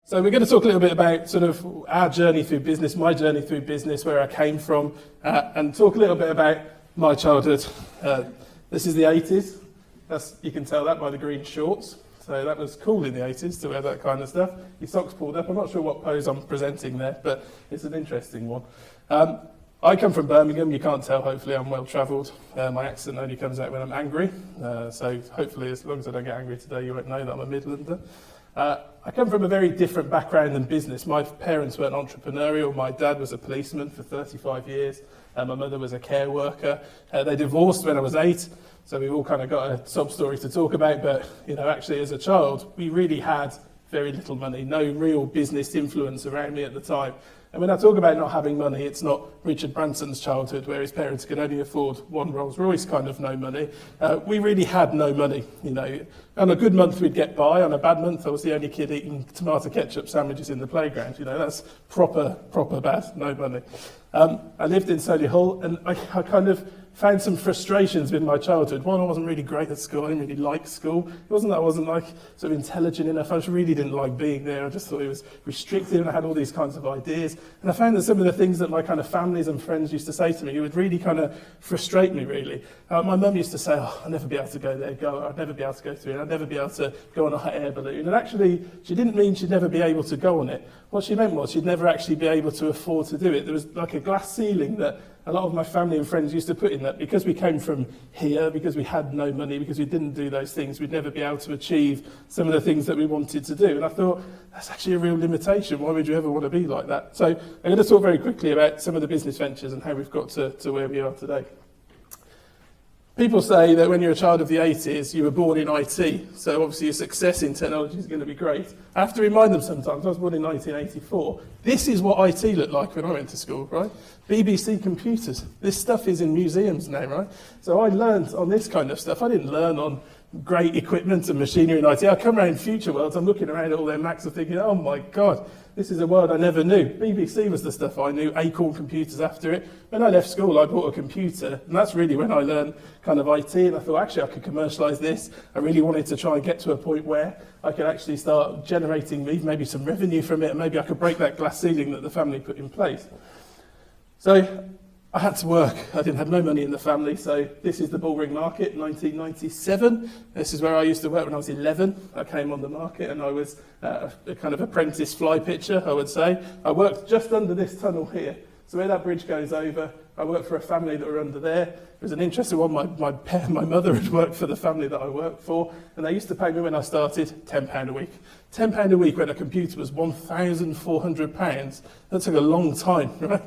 So we're going to talk a little bit about sort of our journey through business, my journey through business, where I came from, and talk a little bit about my childhood. This is the 80s. You can tell that by the green shorts. So that was cool in the 80s to wear that kind of stuff. Your socks pulled up. I'm not sure what pose I'm presenting there, but it's an interesting one. I come from Birmingham. You can't tell. Hopefully I'm well travelled. My accent only comes out when I'm angry. So hopefully as long as I don't get angry today, you won't know that I'm a Midlander. I come from a very different background than business. My parents weren't entrepreneurial. My dad was a policeman for 35 years. My mother was a care worker. They divorced when I was 8, so we've all kind of got a sob story to talk about. But actually, as a child, we really had very little money, no real business influence around me at the time. And when I talk about not having money, it's not Richard Branson's childhood, where his parents could only afford one Rolls Royce kind of no money. We really had no money. On a good month, we'd get by. On a bad month, I was the only kid eating tomato ketchup sandwiches in the playground. That's proper bad, no money. I lived in Solihull, and I kind of found some frustrations with my childhood. One, I wasn't really great at school. I didn't really like school. It wasn't that I wasn't sort of intelligent enough. I just really didn't like being there. I just thought it was restrictive, and I had all these kinds of ideas. And I found that some of the things that my kind of families and friends used to say to me, it would really kind of frustrate me, really. My mum used to say, I'd never be able to go there, I'd never be able to go through it, I'd never be able to go on a hot air balloon. And actually, she didn't mean she'd never be able to go on it. What she meant was she'd never actually be able to afford to do it. There was like a glass ceiling that a lot of my family and friends used to put in that because we came from here, because we had no money, because we didn't do those things, we'd never be able to achieve some of the things that we wanted to do. And I thought, that's actually a real limitation. Why would you ever want to be like that? So I'm going to talk very quickly about some of the business ventures and how we've got to where we are today. People say that when you're a child of the 80s, you were born in IT, so obviously your success in technology is going to be great. I have to remind them sometimes, I was born in 1984. This is what IT looked like when I went to school, right? BBC computers. This stuff is in museums now, right? So I learned on this kind of stuff. I didn't learn on great equipment and machinery in IT. I come around Future Worlds, I'm looking around at all their Macs and thinking, oh my God, this is a world I never knew. BBC was the stuff I knew, Acorn computers after it. When I left school, I bought a computer, and that's really when I learned kind of IT, and I thought, actually, I could commercialise this. I really wanted to try and get to a point where I could actually start generating maybe some revenue from it, and maybe I could break that glass ceiling that the family put in place. So I had to work. I didn't have no money in the family, so this is the Bullring Market, 1997. This is where I used to work when I was 11. I came on the market and I was a kind of apprentice fly pitcher, I would say. I worked just under this tunnel here. So where that bridge goes over, I worked for a family that were under there. It was an interesting one. My mother had worked for the family that I worked for, and they used to pay me when I started £10 a week. £10 a week when a computer was £1,400. That took a long time, right?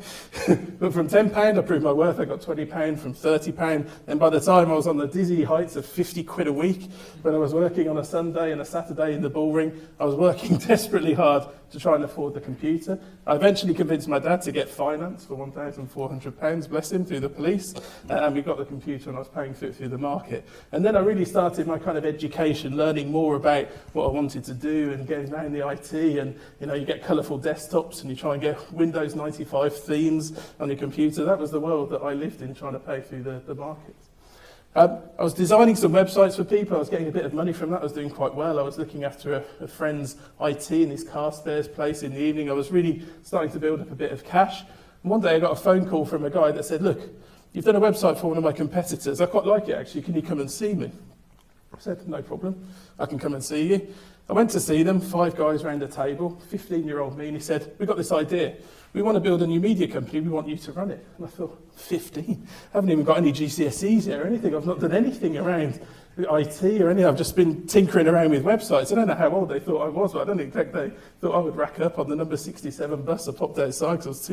But from £10, I proved my worth. I got £20, from £30. And by the time I was on the dizzy heights of 50 quid a week, when I was working on a Sunday and a Saturday in the Bullring, I was working desperately hard to try and afford the computer. I eventually convinced my dad to get finance for £1,400, bless him, through the police. And we got the computer and I was paying for it through the market. And then I really started my kind of education, learning more about what I wanted to do and getting around the IT. And, you get colourful desktops and you try and get Windows 95 themes on your computer. That was the world that I lived in, trying to pay through the market. I was designing some websites for people. I was getting a bit of money from that. I was doing quite well. I was looking after a friend's IT in his car spares place in the evening. I was really starting to build up a bit of cash. And one day I got a phone call from a guy that said, look, you've done a website for one of my competitors. I quite like it, actually. Can you come and see me? I said, no problem. I can come and see you. I went to see them, 5 guys around a table, 15-year-old me, and he said, we've got this idea. We want to build a new media company. We want you to run it. And I thought, 15? I haven't even got any GCSEs yet or anything. I've not done anything around IT or anything. I've just been tinkering around with websites. I don't know how old they thought I was, but I don't think they thought I would rack up on the number 67 bus. I popped outside because I was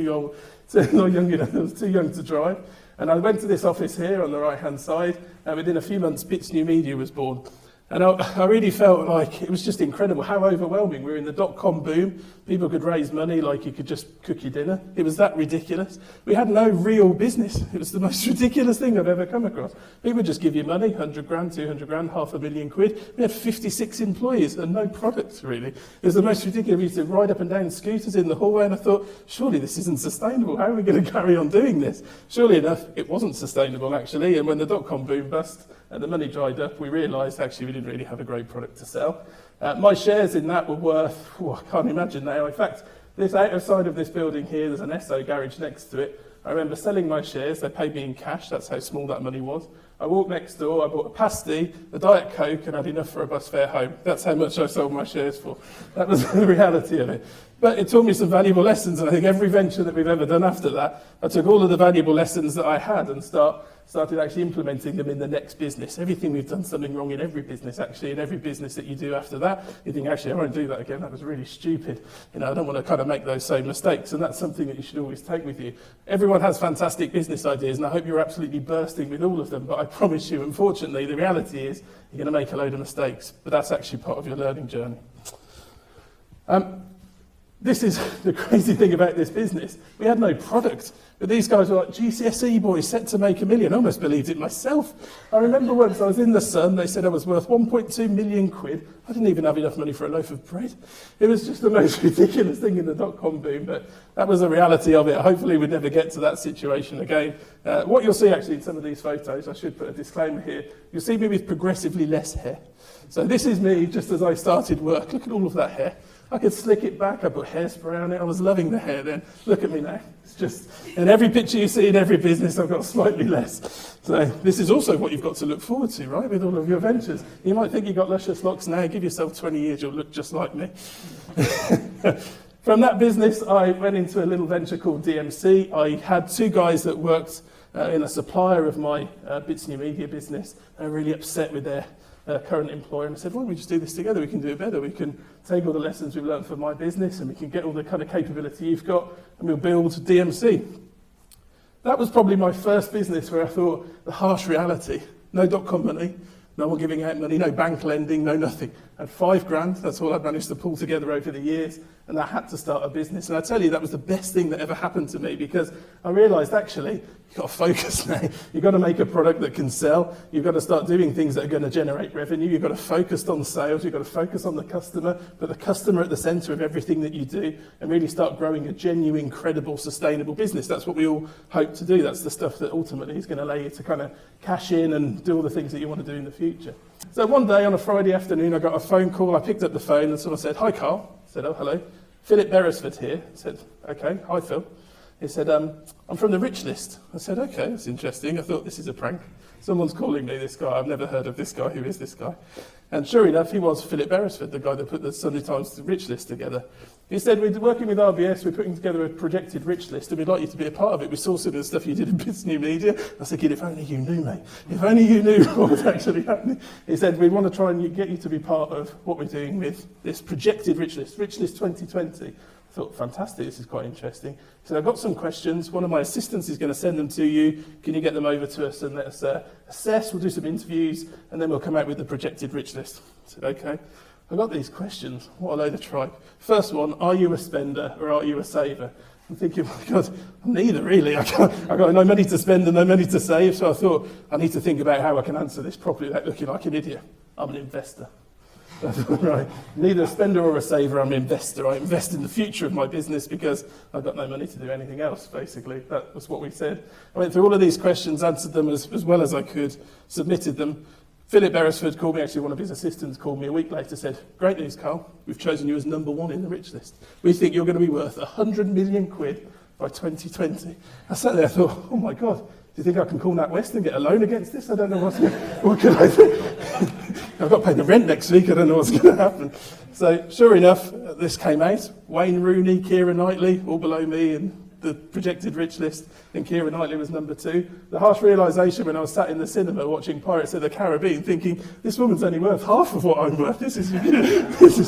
I was too young to drive. And I went to this office here on the right-hand side, and within a few months, Bits New Media was born. And I really felt like it was just incredible how overwhelming. We were in the dot-com boom. People could raise money like you could just cook your dinner. It was that ridiculous. We had no real business. It was the most ridiculous thing I've ever come across. People just give you money, 100 grand, 200 grand, £500,000. We had 56 employees and no products, really. It was the most ridiculous. We used to ride up and down scooters in the hallway, and I thought, surely this isn't sustainable. How are we going to carry on doing this? Surely enough, it wasn't sustainable, actually. And when the dot-com boom bust, and the money dried up, we realised actually we didn't really have a great product to sell. My shares in that were worth, I can't imagine now. In fact, this outside of this building here, there's an Esso garage next to it. I remember selling my shares, they paid me in cash, that's how small that money was. I walked next door, I bought a pasty, a Diet Coke, and had enough for a bus fare home. That's how much I sold my shares for. That was the reality of it. But it taught me some valuable lessons, and I think every venture that we've ever done after that, I took all of the valuable lessons that I had and started actually implementing them in the next business. Everything we've done something wrong in every business, actually, in every business that you do after that, you think, actually, I won't do that again, that was really stupid. I don't want to kind of make those same mistakes, and that's something that you should always take with you. Everyone has fantastic business ideas, and I hope you're absolutely bursting with all of them, but I promise you, unfortunately, the reality is you're going to make a load of mistakes, but that's actually part of your learning journey. This is the crazy thing about this business. We had no product, but these guys were like GCSE boys set to make $1 million. I almost believed it myself. I remember once I was in the Sun, they said I was worth 1.2 million quid. I didn't even have enough money for a loaf of bread. It was just the most ridiculous thing in the dot-com boom, but that was the reality of it. Hopefully we'd never get to that situation again. What you'll see actually in some of these photos, I should put a disclaimer here, you'll see me with progressively less hair. So this is me just as I started work. Look at all of that hair. I could slick it back, I put hairspray on it, I was loving the hair then. Look at me now. It's just, in every picture you see in every business, I've got slightly less. So this is also what you've got to look forward to, right, with all of your ventures. You might think you've got luscious locks now, give yourself 20 years, you'll look just like me. From that business, I went into a little venture called DMC. I had two guys that worked in a supplier of my Bits New Media business. They were really upset with their current employer, and I said, why don't we just do this together? We can do it better. We can take all the lessons we've learned from my business and we can get all the kind of capability you've got and we'll build DMC. That was probably my first business where I thought the harsh reality, no dot-com money, no one giving out money, no bank lending, no nothing. I had $5,000, that's all I'd managed to pull together over the years, and I had to start a business. And I tell you, that was the best thing that ever happened to me because I realised actually, you've got to focus now. You've got to make a product that can sell. You've got to start doing things that are going to generate revenue. You've got to focus on sales. You've got to focus on the customer, put the customer at the centre of everything that you do, and really start growing a genuine, credible, sustainable business. That's what we all hope to do. That's the stuff that ultimately is going to allow you to kind of cash in and do all the things that you want to do in the future. So one day on a Friday afternoon, I got a phone call. I picked up the phone and someone said, hi, Carl. I said, oh, hello. Philip Beresford here. I said, okay, hi, Phil. He said, I'm from the rich list. I said, okay, that's interesting. I thought this is a prank. Someone's calling me this guy. I've never heard of this guy. Who is this guy? And sure enough, he was Philip Beresford, the guy that put the Sunday Times rich list together. He said, we're working with RBS, we're putting together a projected rich list, and we'd like you to be a part of it. We saw some of the stuff you did in Bits New Media. I was thinking, if only you knew, mate. If only you knew what was actually happening. He said, we want to try and get you to be part of what we're doing with this projected rich list 2020. I thought, fantastic, this is quite interesting. He said, I've got some questions. One of my assistants is going to send them to you. Can you get them over to us and let us assess? We'll do some interviews, and then we'll come out with the projected rich list. I said, okay. I got these questions. What a load of tripe. First one, are you a spender or are you a saver? I'm thinking, oh my God, I'm neither really. I've got no money to spend and no money to save, so I thought, I need to think about how I can answer this properly without looking like an idiot. I'm an investor. Right. Neither a spender or a saver, I'm an investor. I invest in the future of my business because I've got no money to do anything else, basically. That was what we said. I went through all of these questions, answered them as well as I could, submitted them. Philip Beresford called me, actually one of his assistants called me a week later, said, great news, Carl, we've chosen you as number one in the rich list. We think you're going to be worth 100 million quid by 2020. I sat there, I thought, oh my God, do you think I can call NatWest and get a loan against this? I don't know what can I do? I've got to pay the rent next week, I don't know what's going to happen. So sure enough, this came out. Wayne Rooney, Keira Knightley, all below me in the projected rich list, and Keira Knightley was number 2. The harsh realisation when I was sat in the cinema watching Pirates of the Caribbean thinking, this woman's only worth half of what I'm worth, this is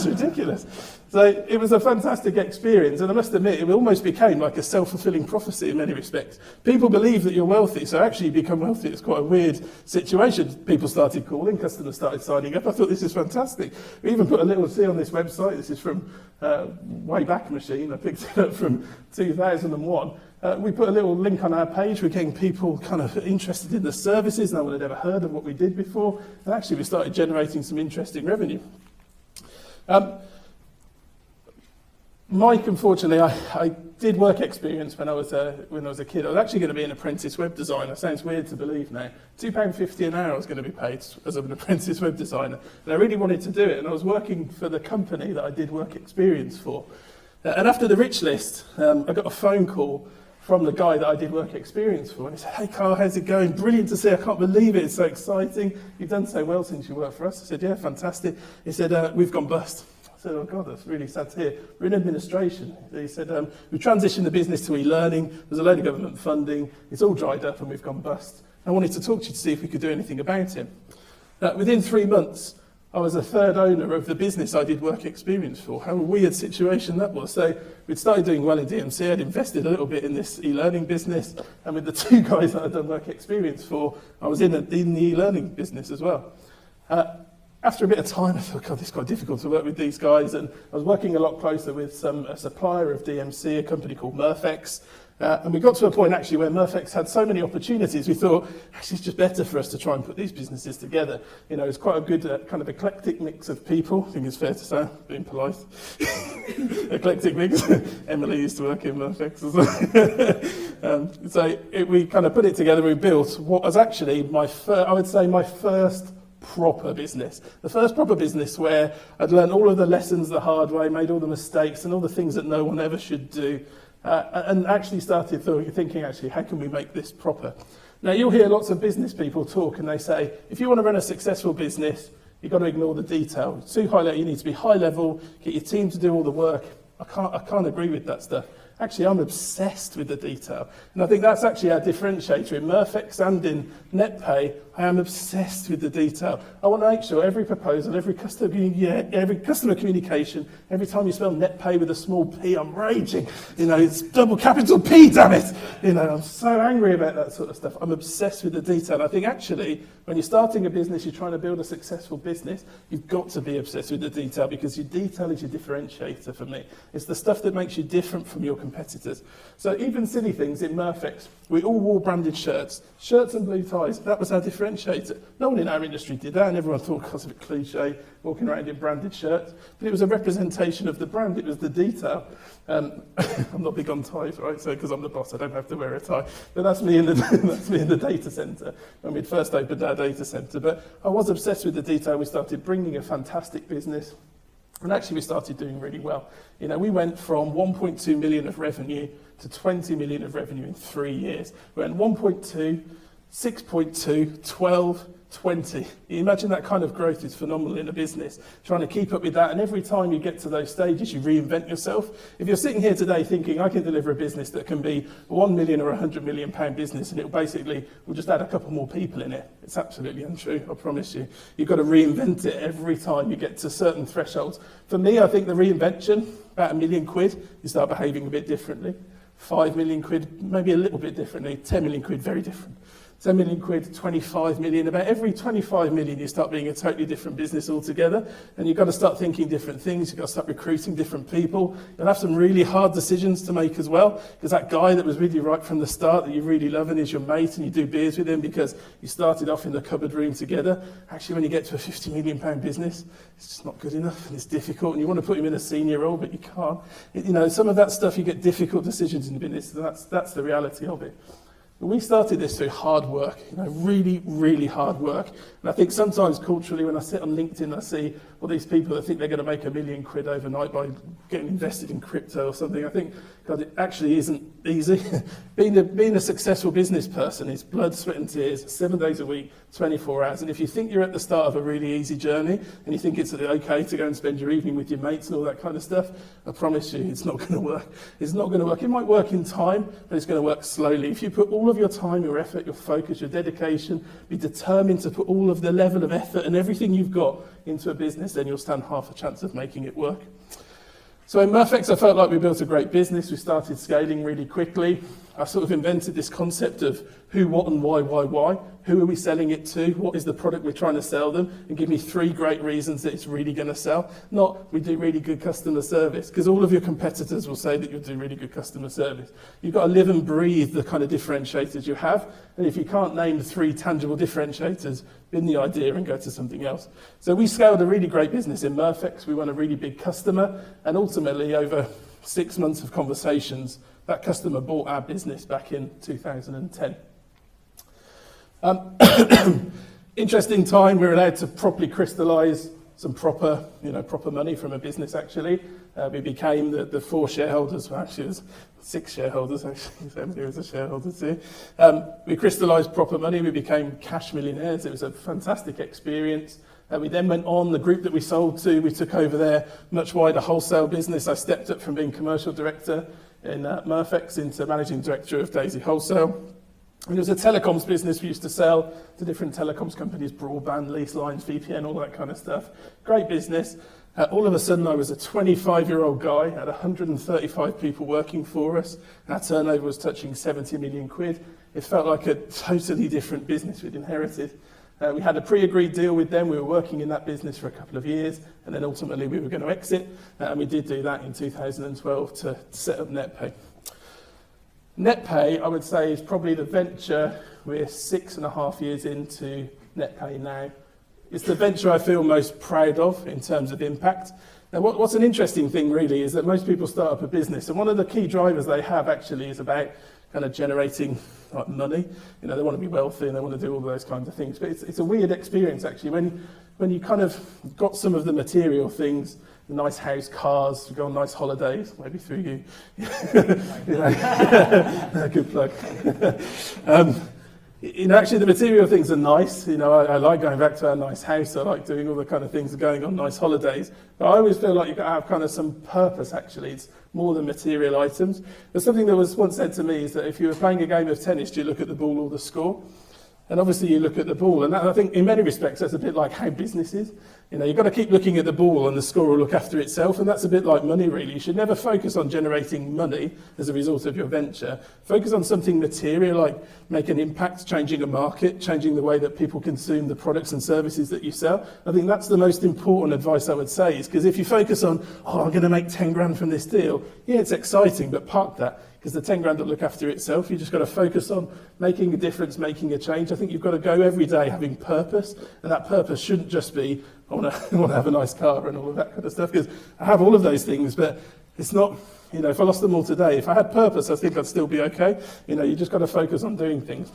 ridiculous. So it was a fantastic experience, and I must admit, it almost became like a self-fulfilling prophecy in many respects. People believe that you're wealthy, so actually you become wealthy. It's quite a weird situation. People started calling, customers started signing up. I thought, this is fantastic. We even put a little C on this website. This is from Wayback Machine. I picked it up from 2001. We put a little link on our page. We're getting people kind of interested in the services. No one had ever heard of what we did before. And actually, we started generating some interesting revenue. Mike, unfortunately, I did work experience when I was a kid. I was actually going to be an apprentice web designer. Sounds weird to believe now. £2.50 an hour I was going to be paid as an apprentice web designer. And I really wanted to do it. And I was working for the company that I did work experience for. And after the rich list, I got a phone call from the guy that I did work experience for. And he said, "Hey Carl, how's it going? Brilliant to see. I can't believe it. It's so exciting. You've done so well since you worked for us." I said, "Yeah, fantastic." He said, "We've gone bust." I said, "Oh God, that's really sad to hear. We're in administration." He said, "We transitioned the business to e-learning. There's a load of government funding. It's all dried up and we've gone bust. I wanted to talk to you to see if we could do anything about it." Within 3 months, I was a third owner of the business I did work experience for. How a weird situation that was. So we'd started doing well in DMC. I'd invested a little bit in this e-learning business. And with the two guys that I'd done work experience for, I was in the e-learning business as well. After a bit of time, I thought, God, it's quite difficult to work with these guys. And I was working a lot closer with a supplier of DMC, a company called Murphex. And we got to a point, actually, where Murphex had so many opportunities, we thought, actually, it's just better for us to try and put these businesses together. You know, it's quite a good kind of eclectic mix of people. I think it's fair to say, being polite. Eclectic mix. Emily used to work in Murphex as well. We kind of put it together, we built what was actually my first proper business. The first proper business where I'd learned all of the lessons the hard way, made all the mistakes and all the things that no one ever should do, and actually started thinking, actually, how can we make this proper? Now, you'll hear lots of business people talk and they say, if you want to run a successful business, you've got to ignore the detail. It's too high level, you need to be high level, get your team to do all the work. I can't agree with that stuff. Actually, I'm obsessed with the detail. And I think that's actually our differentiator in Murphex and in NetPay. I am obsessed with the detail. I want to make sure every proposal, every customer communication, every time you spell NetPay with a small p, I'm raging. You know, it's double capital P, damn it. You know, I'm so angry about that sort of stuff. I'm obsessed with the detail. I think actually, when you're starting a business, you're trying to build a successful business, you've got to be obsessed with the detail because your detail is your differentiator for me. It's the stuff that makes you different from your competitors. So even silly things in Murphex, we all wore branded shirts and blue ties. That was our differentiator. No one in our industry did that, and everyone thought it was a bit cliche, walking around in branded shirts. But it was a representation of the brand. It was the detail. I'm not big on ties, right? So because I'm the boss, I don't have to wear a tie. But that's me in the data center when we'd first opened our data center. But I was obsessed with the detail. We started bringing a fantastic business. And actually, we started doing really well. You know, we went from 1.2 million of revenue to 20 million of revenue in 3 years. We went 1.2, 6.2, 12, 20. You imagine that kind of growth is phenomenal in a business, trying to keep up with that. And every time you get to those stages, you reinvent yourself. If you're sitting here today thinking, I can deliver a business that can be a 1 million or 100 million pound business, and we'll just add a couple more people in it. It's absolutely untrue, I promise you. You've got to reinvent it every time you get to certain thresholds. For me, I think the reinvention, about £1 million, you start behaving a bit differently. 5 million quid, maybe a little bit differently. 10 million quid, very different. 10 million quid, 25 million. About every 25 million, you start being a totally different business altogether. And you've got to start thinking different things. You've got to start recruiting different people. You'll have some really hard decisions to make as well. Because that guy that was with you right from the start, that you really love and is your mate, and you do beers with him because you started off in the cupboard room together. Actually, when you get to a £50 million business, it's just not good enough and it's difficult. And you want to put him in a senior role, but you can't. You know, some of that stuff, you get difficult decisions in the business. So that's the reality of it. But we started this through hard work, you know, really, really hard work. And I think sometimes culturally, when I sit on LinkedIn, I see all these people that think they're going to make £1 million overnight by getting invested in crypto or something. I think, God, it actually isn't easy. Being a successful business person is blood, sweat and tears, 7 days a week, 24 hours. And if you think you're at the start of a really easy journey and you think it's okay to go and spend your evening with your mates and all that kind of stuff, I promise you it's not going to work. It's not going to work. It might work in time, but it's going to work slowly. If you put all of your time, your effort, your focus, your dedication, be determined to put all of the level of effort and everything you've got into a business, then you'll stand half a chance of making it work. So in Murphex, I felt like we built a great business. We started scaling really quickly. I sort of invented this concept of who, what, and why. Who are we selling it to? What is the product we're trying to sell them? And give me 3 great reasons that it's really going to sell. Not, we do really good customer service, because all of your competitors will say that you'll do really good customer service. You've got to live and breathe the kind of differentiators you have. And if you can't name the 3 tangible differentiators, bin the idea and go to something else. So we scaled a really great business in Murphex. We won a really big customer. And ultimately, over 6 months of conversations, that customer bought our business back in 2010. Interesting time. We were allowed to properly crystallise some proper money from a business. Actually, we became the 4 shareholders. Well, actually, it was 6 shareholders. Actually, somebody was a shareholder too. We crystallised proper money. We became cash millionaires. It was a fantastic experience. We then went on. The group that we sold to, we took over their much wider wholesale business. I stepped up from being commercial director in Murphex into managing director of Daisy Wholesale. And it was a telecoms business. We used to sell to different telecoms companies, broadband, lease lines, VPN, all that kind of stuff. Great business. All of a sudden, I was a 25-year-old guy, had 135 people working for us. Our turnover was touching 70 million quid. It felt like a totally different business we'd inherited. We had a pre-agreed deal with them. We were working in that business for a couple of years, and then ultimately we were going to exit. And we did do that in 2012 to set up NetPay. NetPay, I would say, is probably the venture. We're 6.5 years into NetPay now. It's the venture I feel most proud of in terms of impact. Now, what's an interesting thing really is that most people start up a business, and one of the key drivers they have actually is about kind of generating like money. You know, they want to be wealthy and they want to do all those kinds of things. But it's a weird experience actually when you kind of got some of the material things, nice house, cars, you go on nice holidays, maybe through you. Good plug. Actually the material things are nice. I like going back to our nice house. I like doing all the kind of things, going on nice holidays. But I always feel like you've got to have kind of some purpose actually. It's more than material items. There's something that was once said to me is that if you were playing a game of tennis, do you look at the ball or the score? And obviously you look at the ball, and that, I think in many respects that's a bit like how business is. You've got to keep looking at the ball and the score will look after itself, and that's a bit like money really. You should never focus on generating money as a result of your venture. Focus on something material, like make an impact, changing a market, changing the way that people consume the products and services that you sell. I think that's the most important advice I would say, is because if you focus on, I'm going to make 10 grand from this deal, yeah, it's exciting, but park that. Because the 10 grand will look after itself. You just got to focus on making a difference, making a change. I think you've got to go every day having purpose, and that purpose shouldn't just be, I want to have a nice car and all of that kind of stuff, because I have all of those things, but it's not, if I lost them all today, if I had purpose, I think I'd still be okay. You just got to focus on doing things.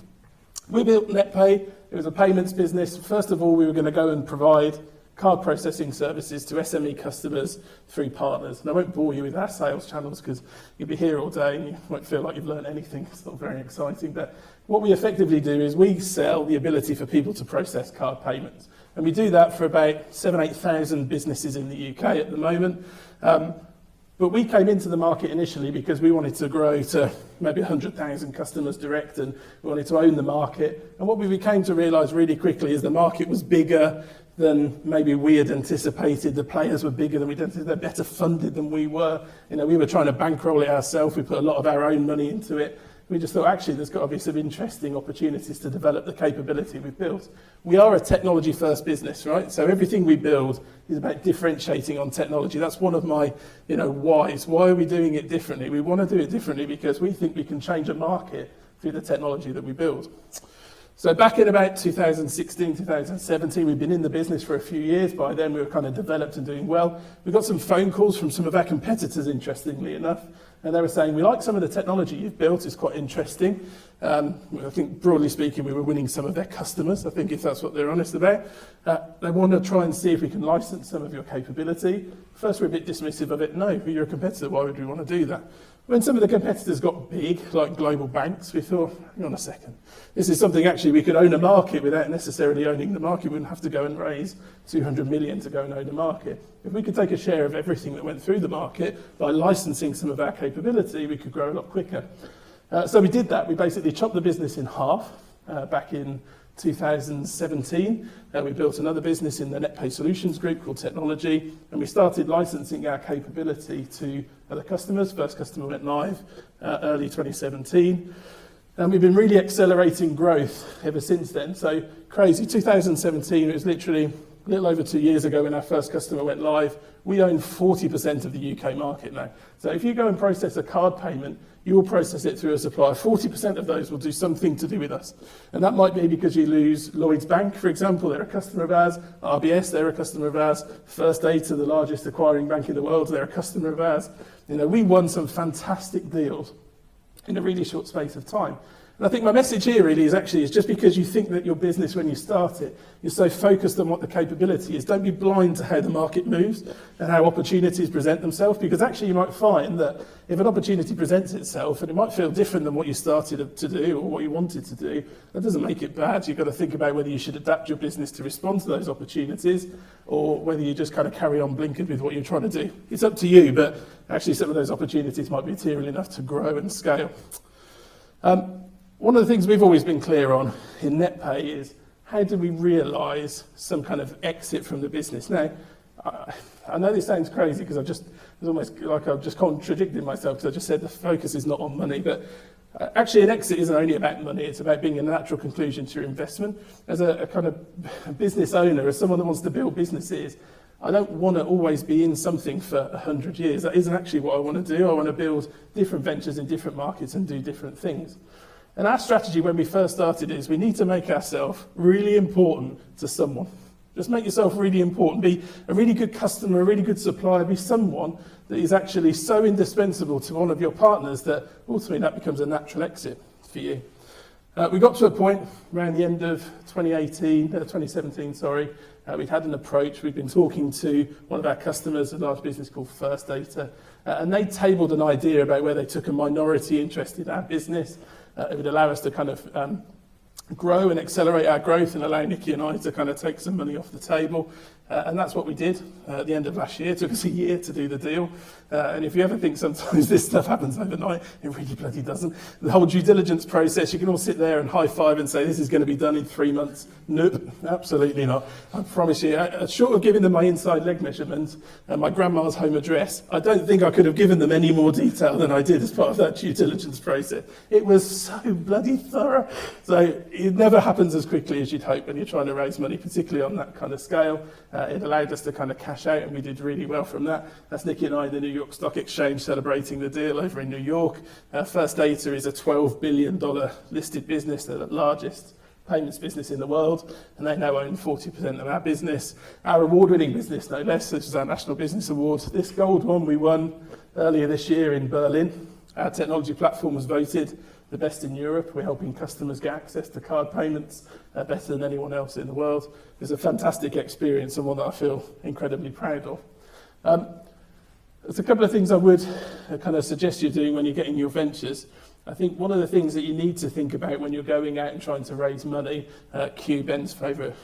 We built NetPay. It was a payments business. First of all, we were going to go and provide card processing services to SME customers through partners. And I won't bore you with our sales channels because you'll be here all day and you won't feel like you've learned anything. It's not very exciting. But what we effectively do is we sell the ability for people to process card payments. And we do that for about 7,000-8,000 businesses in the UK at the moment. But we came into the market initially because we wanted to grow to maybe 100,000 customers direct, and we wanted to own the market. And what we came to realise really quickly is the market was bigger than maybe we had anticipated. The players were bigger than we'd anticipated. They're better funded than we were. We were trying to bankroll it ourselves. We put a lot of our own money into it. We just thought, actually, there's got to be some interesting opportunities to develop the capability we've built. We are a technology-first business, right? So everything we build is about differentiating on technology. That's one of my, whys. Why are we doing it differently? We want to do it differently because we think we can change a market through the technology that we build. So back in about 2016, 2017, we've been in the business for a few years. By then, we were kind of developed and doing well. We got some phone calls from some of our competitors, interestingly enough, and they were saying, we like some of the technology you've built, it's quite interesting. I think, broadly speaking, we were winning some of their customers, I think, if that's what they're honest about. They want to try and see if we can license some of your capability. First, we're a bit dismissive of it. No, you're a competitor, why would we want to do that? When some of the competitors got big, like global banks, we thought, hang on a second, this is something actually we could own a market without necessarily owning the market. We wouldn't have to go and raise 200 million to go and own a market. If we could take a share of everything that went through the market by licensing some of our capability, we could grow a lot quicker. So we did that. We basically chopped the business in half back in 2017. We built another business in the NetPay Solutions Group called Technology, and we started licensing our capability to other customers. First customer went live early 2017. And we've been really accelerating growth ever since then. So crazy. 2017, it was literally a little over 2 years ago when our first customer went live, we own 40% of the UK market now. So if you go and process a card payment, you will process it through a supplier. 40% of those will do something to do with us. And that might be because you lose Lloyds Bank, for example, they're a customer of ours. RBS, they're a customer of ours. First Data, the largest acquiring bank in the world, they're a customer of ours. You know, we won some fantastic deals in a really short space of time. And I think my message here really is just because you think that your business when you start it, you're so focused on what the capability is. Don't be blind to how the market moves and how opportunities present themselves, because actually you might find that if an opportunity presents itself and it might feel different than what you started to do or what you wanted to do, that doesn't make it bad. You've got to think about whether you should adapt your business to respond to those opportunities or whether you just kind of carry on blinkered with what you're trying to do. It's up to you, but actually some of those opportunities might be material enough to grow and scale. One of the things we've always been clear on in NetPay is how do we realise some kind of exit from the business? Now, I know this sounds crazy because it's almost like I've just contradicted myself because I just said the focus is not on money, but actually an exit isn't only about money, it's about being a natural conclusion to your investment. As a kind of business owner, as someone that wants to build businesses, I don't want to always be in something for 100 years. That isn't actually what I want to do. I want to build different ventures in different markets and do different things. And our strategy when we first started is we need to make ourselves really important to someone. Just make yourself really important. Be a really good customer, a really good supplier. Be someone that is actually so indispensable to one of your partners that ultimately that becomes a natural exit for you. We got to a point around the end of 2017, we'd had an approach. We'd been talking to one of our customers, a large business called First Data, and they tabled an idea about where they took a minority interest in our business. It would allow us to kind of grow and accelerate our growth and allow Nikki and I to kind of take some money off the table. And that's what we did at the end of last year. It took us a year to do the deal. And if you ever think sometimes this stuff happens overnight, it really bloody doesn't. The whole due diligence process, you can all sit there and high five and say, this is going to be done in 3 months. Nope, absolutely not. I promise you, short of giving them my inside leg measurement and my grandma's home address, I don't think I could have given them any more detail than I did as part of that due diligence process. It was so bloody thorough. So it never happens as quickly as you'd hope when you're trying to raise money, particularly on that kind of scale. It allowed us to kind of cash out, and we did really well from that. That's Nikki and I, the New York Stock Exchange, celebrating the deal over in New York. First Data is a $12 billion listed business. They're the largest payments business in the world, and they now own 40% of our business. Our award-winning business, no less, which is our National Business Award. This gold one we won earlier this year in Berlin. Our technology platform was voted the best in Europe. We're helping customers get access to card payments better than anyone else in the world. It's a fantastic experience and one that I feel incredibly proud of. There's a couple of things I would kind of suggest you're doing when you're getting your ventures. I think one of the things that you need to think about when you're going out and trying to raise money, cue Ben's favourite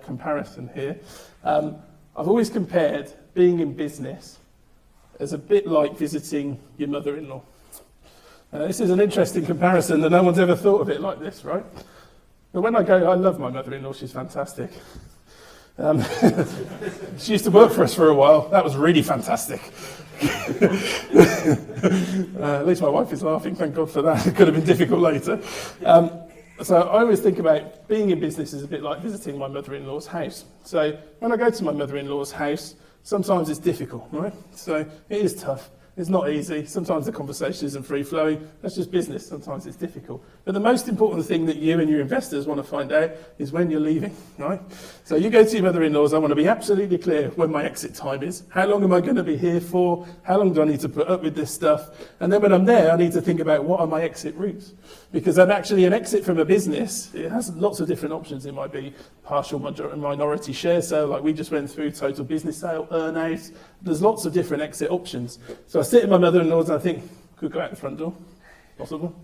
comparison here. I've always compared being in business as a bit like visiting your mother-in-law. This is an interesting comparison, and no one's ever thought of it like this, right? But when I go, I love my mother-in-law, she's fantastic. She used to work for us for a while. That was really fantastic. At least my wife is laughing, thank God for that. It could have been difficult later. So I always think about being in business is a bit like visiting my mother-in-law's house. So when I go to my mother-in-law's house, sometimes it's difficult, right? So it is tough. It's not easy. Sometimes the conversation isn't free-flowing. That's just business. Sometimes it's difficult. But the most important thing that you and your investors want to find out is when you're leaving, right? So you go to your mother-in-law's, I want to be absolutely clear when my exit time is. How long am I going to be here for? How long do I need to put up with this stuff? And then when I'm there, I need to think about what are my exit routes. Because then actually an exit from a business, it has lots of different options. It might be partial minority share sale, like we just went through, total business sale, earn-out. There's lots of different exit options. So I sit in my mother-in-law's and I think, could go out the front door, possible.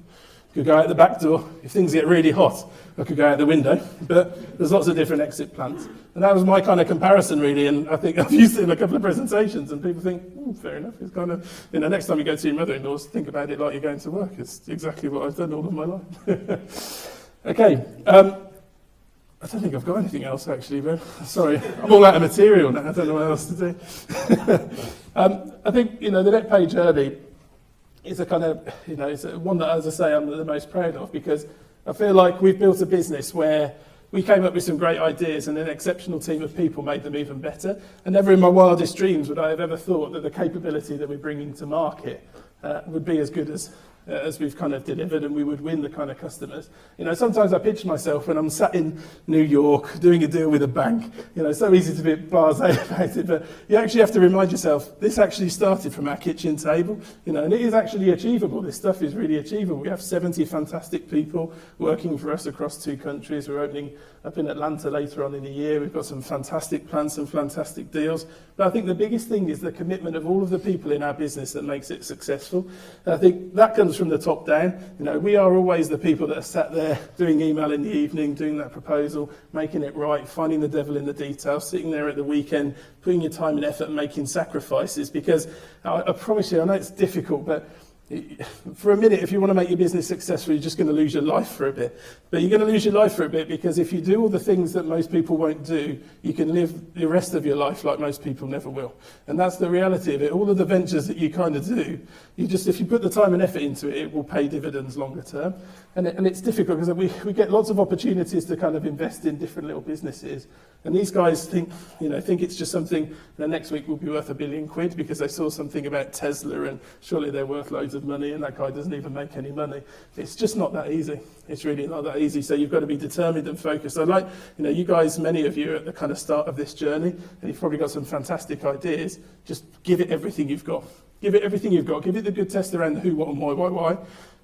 Could go out the back door. If things get really hot, I could go out the window. But there's lots of different exit plans. And that was my kind of comparison, really. And I think I've used it in a couple of presentations, and people think, fair enough. It's kind of, next time you go to your mother-in-law's, think about it like you're going to work. It's exactly what I've done all of my life. Okay. I don't think I've got anything else, actually, Ben. Sorry, I'm all out of material now. I don't know what else to do. I think, the NetPay journey is a kind of, it's one that, as I say, I'm the most proud of, because I feel like we've built a business where we came up with some great ideas, and an exceptional team of people made them even better. And never in my wildest dreams would I have ever thought that the capability that we're bringing to market would be as good as we've kind of delivered, and we would win the kind of customers. You know, sometimes I pitch myself when I'm sat in New York doing a deal with a bank. You know, it's so easy to be blasé about it, but you actually have to remind yourself, this actually started from our kitchen table, you know, and it is actually achievable. This stuff is really achievable. We have 70 fantastic people working for us across 2 countries. We're opening up in Atlanta later on in the year. We've got some fantastic plans, some fantastic deals. But I think the biggest thing is the commitment of all of the people in our business that makes it successful. And I think that comes from the top down. You know, we are always the people that are sat there doing email in the evening, doing that proposal, making it right, finding the devil in the details, sitting there at the weekend, putting your time and effort and making sacrifices. Because I promise you, I know it's difficult, but for a minute, if you want to make your business successful, you're just going to lose your life for a bit. But you're going to lose your life for a bit because if you do all the things that most people won't do, you can live the rest of your life like most people never will. And that's the reality of it. All of the ventures that you kind of do, if you put the time and effort into it, it will pay dividends longer term. And it's difficult because we get lots of opportunities to kind of invest in different little businesses. And these guys think it's just something that next week will be worth £1 billion because they saw something about Tesla and surely they're worth loads of money and that guy doesn't even make any money. It's just not that easy. It's really not that easy. So you've got to be determined and focused. You guys, many of you are at the kind of start of this journey and you've probably got some fantastic ideas. Just give it everything you've got. Give it everything you've got. Give it the good test around the who, what and why.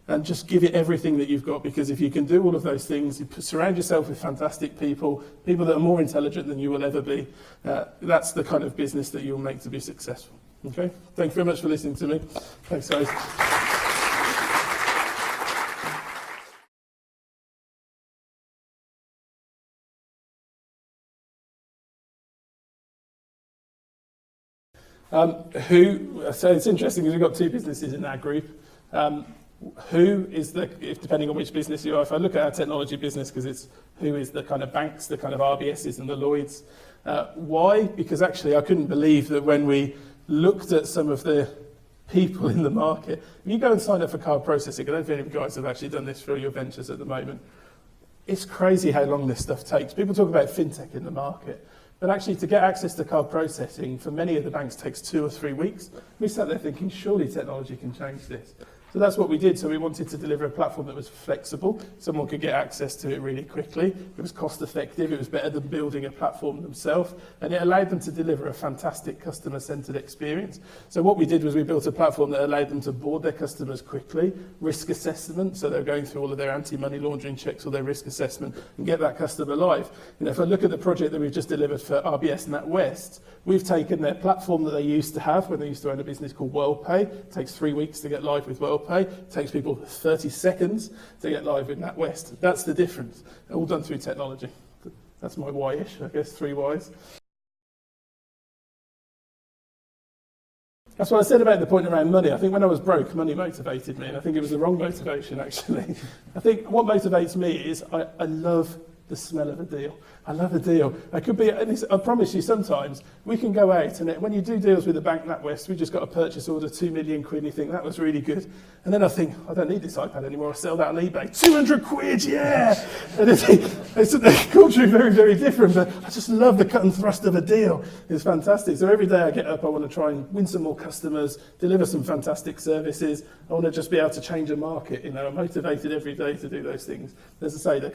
And just give it everything that you've got, because if you can do all of those things, you surround yourself with fantastic people that are more intelligent than you will ever be, that's the kind of business that you'll make to be successful. Okay? Thank you very much for listening to me. Thanks, guys. So it's interesting because we've got 2 businesses in our group. Who is depending on which business you are, if I look at our technology business, because it's who is the kind of banks, the kind of RBSs and the Lloyds. Why? Because actually I couldn't believe that when we looked at some of the people in the market, if you go and sign up for card processing, I don't know if any of you guys have actually done this for your ventures at the moment, it's crazy how long this stuff takes. People talk about fintech in the market, but actually to get access to card processing for many of the banks takes 2 or 3 weeks. We sat there thinking, surely technology can change this. So that's what we did. So we wanted to deliver a platform that was flexible. Someone could get access to it really quickly. It was cost effective. It was better than building a platform themselves. And it allowed them to deliver a fantastic customer-centered experience. So what we did was we built a platform that allowed them to board their customers quickly, risk assessment. So they're going through all of their anti-money laundering checks or their risk assessment and get that customer live. You know, if I look at the project that we've just delivered for RBS NatWest, we've taken their platform that they used to have when they used to own a business called WorldPay. It takes 3 weeks to get live with WorldPay. It takes people 30 seconds to get live with NatWest. That's the difference. All done through technology. That's my why-ish, I guess, 3 whys. That's what I said about the point around money. I think when I was broke, money motivated me, and I think it was the wrong motivation, actually. I think what motivates me is I love the smell of a deal. I love a deal. I could be, I promise you, sometimes we can go out and when you do deals with the bank NatWest, we just got a purchase order, 2 million quid, and you think that was really good. And then I think, I don't need this iPad anymore, I'll sell that on eBay. 200 quid, yeah! And it's culturally very, very different, but I just love the cut and thrust of a deal. It's fantastic. So every day I get up, I want to try and win some more customers, deliver some fantastic services. I want to just be able to change a market. You know, I'm motivated every day to do those things. As I say,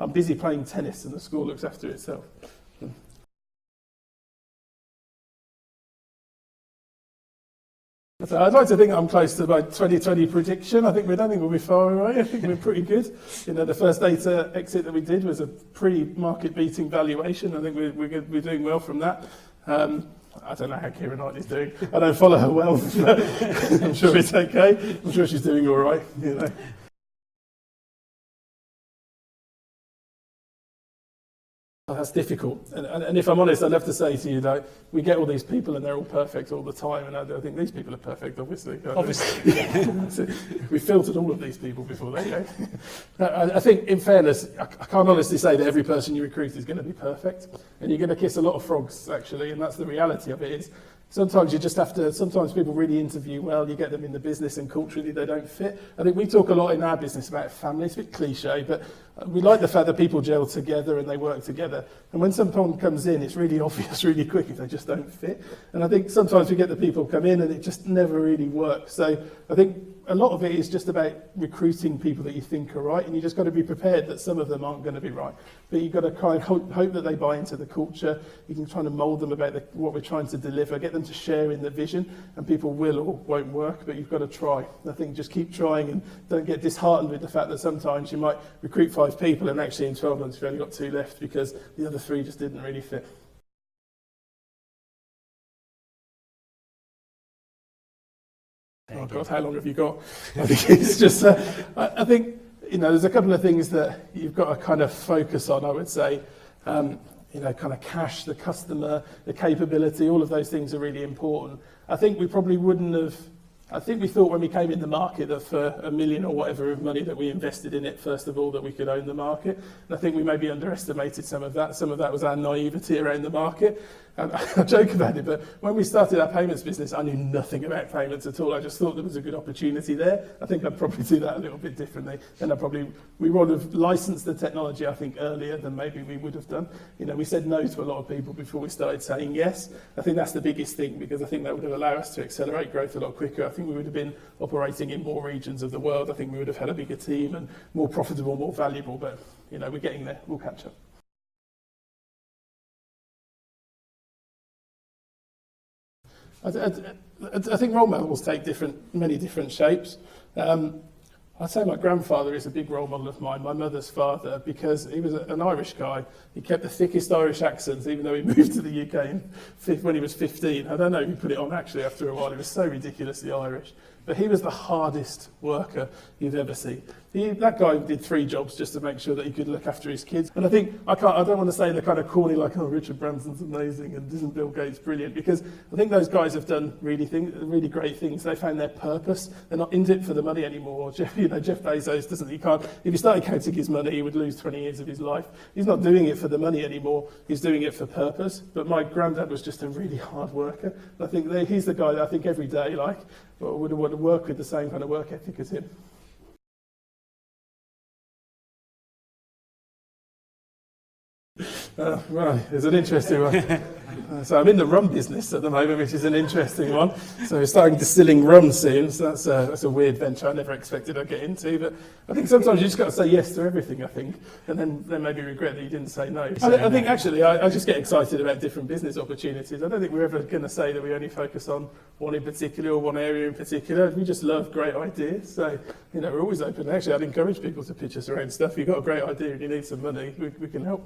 I'm busy playing tennis and the school looks after itself. So I'd like to think I'm close to my 2020 prediction. I don't think we'll be far away. I think we're pretty good. You know, the first data exit that we did was a pre-market beating valuation. I think we're doing well from that. I don't know how Keira Knightley's doing. I don't follow her well, but I'm sure it's okay. I'm sure she's doing all right. You know. Oh, that's difficult. And if I'm honest, I'd have to say to you that we get all these people and they're all perfect all the time. And I think these people are perfect, obviously. Obviously. We filtered all of these people before they go. I think, in fairness, I can't honestly say that every person you recruit is going to be perfect. And you're going to kiss a lot of frogs, actually. And that's the reality of it is, Sometimes you just have to, sometimes people really interview well, you get them in the business and culturally they don't fit. I think we talk a lot in our business about family, it's a bit cliche, but we like the fact that people gel together and they work together. And when someone comes in, it's really obvious really quick if they just don't fit. And I think sometimes we get the people come in and it just never really works. So I think a lot of it is just about recruiting people that you think are right, and you just got to be prepared that some of them aren't going to be right. But you've got to kind of hope that they buy into the culture. You can try to mould them about what we're trying to deliver, get them to share in the vision, and people will or won't work, but you've got to try. I think just keep trying and don't get disheartened with the fact that sometimes you might recruit 5 people and actually in 12 months you've only got 2 left because the other 3 just didn't really fit. Oh God, how long have you got? I think it's just, I think, there's a couple of things that you've got to kind of focus on, I would say. Kind of cash, the customer, the capability, all of those things are really important. I think we probably wouldn't have, I think we thought when we came in the market that for $1 million or whatever of money that we invested in it, first of all, that we could own the market. And I think we maybe underestimated some of that. Some of that was our naivety around the market. And I joke about it, but when we started our payments business, I knew nothing about payments at all. I just thought there was a good opportunity there. I think I'd probably do that a little bit differently. And we would have licensed the technology, I think, earlier than maybe we would have done. We said no to a lot of people before we started saying yes. I think that's the biggest thing, because I think that would have allowed us to accelerate growth a lot quicker. I think we would have been operating in more regions of the world. I think we would have had a bigger team and more profitable, more valuable. But, we're getting there. We'll catch up. I think role models take many different shapes. I'd say my grandfather is a big role model of mine, my mother's father, because he was an Irish guy. He kept the thickest Irish accents, even though he moved to the UK when he was 15. I don't know if he put it on actually after a while. He was so ridiculously Irish. But he was the hardest worker you'd ever see. That guy did 3 jobs just to make sure that he could look after his kids. And I think, I don't want to say the kind of corny like, oh, Richard Branson's amazing and isn't Bill Gates brilliant, because I think those guys have done really great things. They found their purpose. They're not in it for the money anymore. Jeff Bezos if he started counting his money, he would lose 20 years of his life. He's not doing it for the money anymore. He's doing it for purpose. But my granddad was just a really hard worker. And I think he's the guy that I think every day, would want to work with the same kind of work ethic as him. Right, it's an interesting one. So I'm in the rum business at the moment, which is an interesting one. So we're starting distilling rum soon. So that's a weird venture I never expected I'd get into. But I think sometimes you just got to say yes to everything, I think, and then maybe regret that you didn't say no. I think actually I just get excited about different business opportunities. I don't think we're ever going to say that we only focus on one in particular or one area in particular. We just love great ideas. So, we're always open. Actually, I'd encourage people to pitch us around stuff. If you've got a great idea and you need some money, we can help.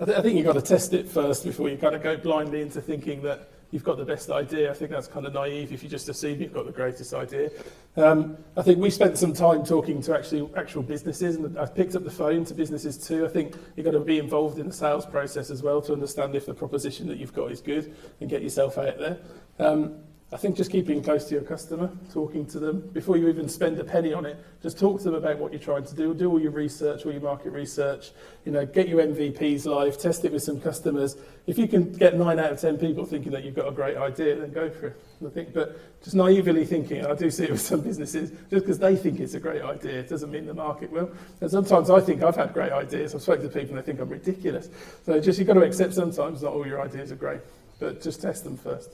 I think you've got to test it first before you kind of go blindly into thinking that you've got the best idea. I think that's kind of naive if you just assume you've got the greatest idea. I think we spent some time talking to actual businesses, and I've picked up the phone to businesses too. I think you've got to be involved in the sales process as well to understand if the proposition that you've got is good and get yourself out there. I think just keeping close to your customer, talking to them before you even spend a penny on it. Just talk to them about what you're trying to do all your research, all your market research, get your MVPs live, test it with some customers. If you can get 9 out of 10 people thinking that you've got a great idea, then go for it. I think, but just naively thinking, and I do see it with some businesses, just because they think it's a great idea, it doesn't mean the market will. And sometimes I think I've had great ideas. I've spoken to people and they think I'm ridiculous. So you've got to accept sometimes not all your ideas are great, but just test them first.